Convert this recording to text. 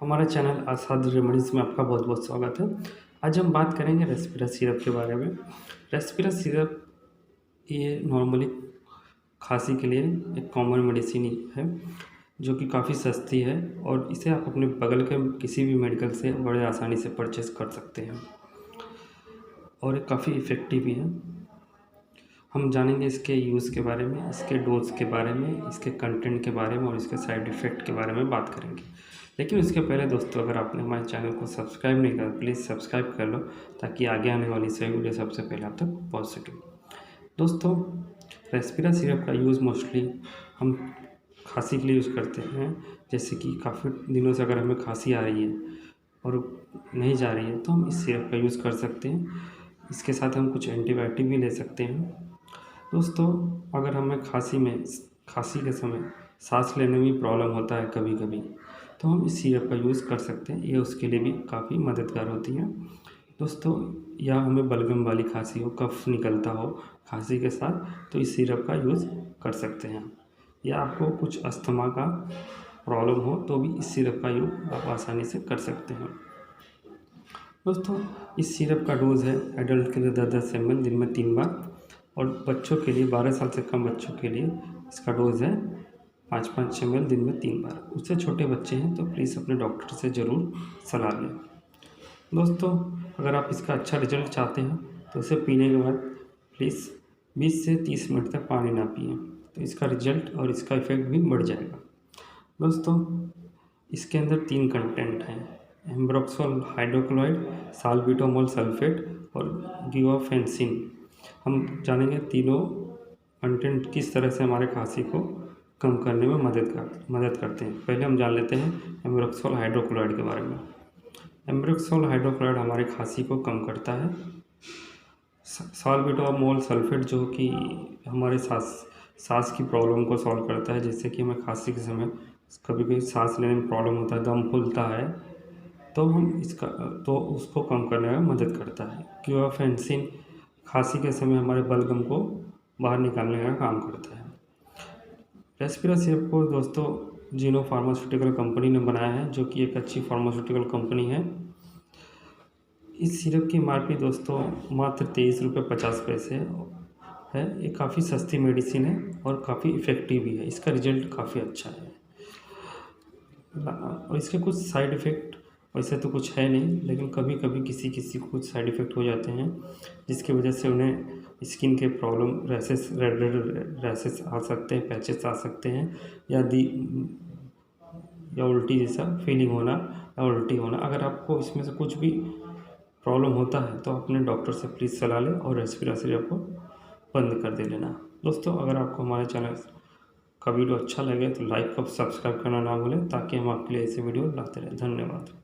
हमारा channel Asad remedies में आपका बहुत बहुत स्वागत है। आज हम बात करेंगे रेस्पिरा सिरप के बारे में। रेस्पिरा सिरप ये नॉर्मली खांसी के लिए एक कॉमन मेडिसिन है जो कि काफ़ी सस्ती है और इसे आप अपने बगल के किसी भी मेडिकल से बड़े आसानी से परचेस कर सकते हैं और ये काफ़ी इफ़ेक्टिव भी है। हम जानेंगे इसके यूज़ के बारे में, इसके डोज़ के बारे में, इसके कंटेंट के बारे में और इसके साइड इफ़ेक्ट के बारे में बात करेंगे। लेकिन उसके पहले दोस्तों, अगर आपने हमारे चैनल को सब्सक्राइब नहीं करा, प्लीज़ सब्सक्राइब कर लो ताकि आगे आने वाली सभी वीडियो सबसे पहले आप तक पहुँच सके। दोस्तों, रेस्पिरा सिरप का यूज़ मोस्टली हम खांसी के लिए यूज़ करते हैं। जैसे कि काफ़ी दिनों से अगर हमें खांसी आ रही है और नहीं जा रही है तो हम इस सिरप का यूज़ कर सकते हैं। इसके साथ हम कुछ एंटीबायोटिक भी ले सकते हैं। दोस्तों, अगर हमें खांसी के समय सांस लेने में प्रॉब्लम होता है कभी कभी, तो हम इस सिरप का यूज़ कर सकते हैं। ये उसके लिए भी काफ़ी मददगार होती है दोस्तों। या हमें बलगम वाली खांसी हो, कफ निकलता हो खांसी के साथ, तो इस सिरप का यूज़ कर सकते हैं। या आपको कुछ अस्थमा का प्रॉब्लम हो तो भी इस सिरप का यूज़ आप आसानी से कर सकते हैं। दोस्तों, इस सिरप का डोज़ है एडल्ट के लिए 10-10 ml दिन में 3 बार, और बच्चों के लिए 12 साल से कम बच्चों के लिए इसका डोज़ है 5-5 ml दिन में 3 बार। उससे छोटे बच्चे हैं तो प्लीज़ अपने डॉक्टर से ज़रूर सलाह लें। दोस्तों, अगर आप इसका अच्छा रिजल्ट चाहते हैं तो इसे पीने के बाद प्लीज़ 20 से 30 मिनट तक पानी ना पिएं, तो इसका रिजल्ट और इसका इफ़ेक्ट भी बढ़ जाएगा। दोस्तों, इसके अंदर 3 कंटेंट हैं: एम्ब्रोक्सोल हाइड्रोक्लोराइड, साल्बिटोमॉल सल्फेट और गिवाफेंसिन। हम जानेंगे तीनों कंटेंट किस तरह से हमारे खांसी को कम करने में मदद करते हैं। पहले हम जान लेते हैं एम्ब्रोक्सोल हाइड्रोक्लोराइड के बारे में। एम्ब्रोक्सोल हाइड्रोक्लोराइड हमारे खांसी को कम करता है। साल्बिटोमॉल सल्फेट जो कि हमारे सांस की प्रॉब्लम को सॉल्व करता है, जैसे कि हमें खांसी के समय कभी कभी सांस लेने में प्रॉब्लम होता है, दम फूलता है, तो उसको कम करने में मदद करता है। गिवाफेंसिन खांसी के समय हमारे बलगम को बाहर निकालने का काम करता है। रेस्पिरा सिरप को दोस्तों जीनो फार्मास्यूटिकल कंपनी ने बनाया है, जो कि एक अच्छी फार्मास्यूटिकल कंपनी है। इस सिरप की एमआरपी दोस्तों मात्र 23 रुपये 50 पैसे है। ये काफ़ी सस्ती मेडिसिन है और काफ़ी इफ़ेक्टिव भी है। इसका रिजल्ट काफ़ी अच्छा है और इसके कुछ साइड इफ़ेक्ट वैसे तो कुछ है नहीं, लेकिन कभी कभी किसी को कुछ साइड इफ़ेक्ट हो जाते हैं, जिसकी वजह से उन्हें स्किन के प्रॉब्लम, रैसेस, रेड रैसेस आ सकते हैं, पैचेस आ सकते हैं, या उल्टी जैसा फीलिंग होना या उल्टी होना। अगर आपको इसमें से कुछ भी प्रॉब्लम होता है तो अपने डॉक्टर से प्लीज़ सलाह लें और रेस्पिरा सिरप को बंद कर दे लेना। दोस्तों, अगर आपको हमारे चैनल का वीडियो अच्छा लगे तो लाइक और सब्सक्राइब करना ना भूलें, ताकि हम आपके लिए ऐसे वीडियो लाते रहें। धन्यवाद।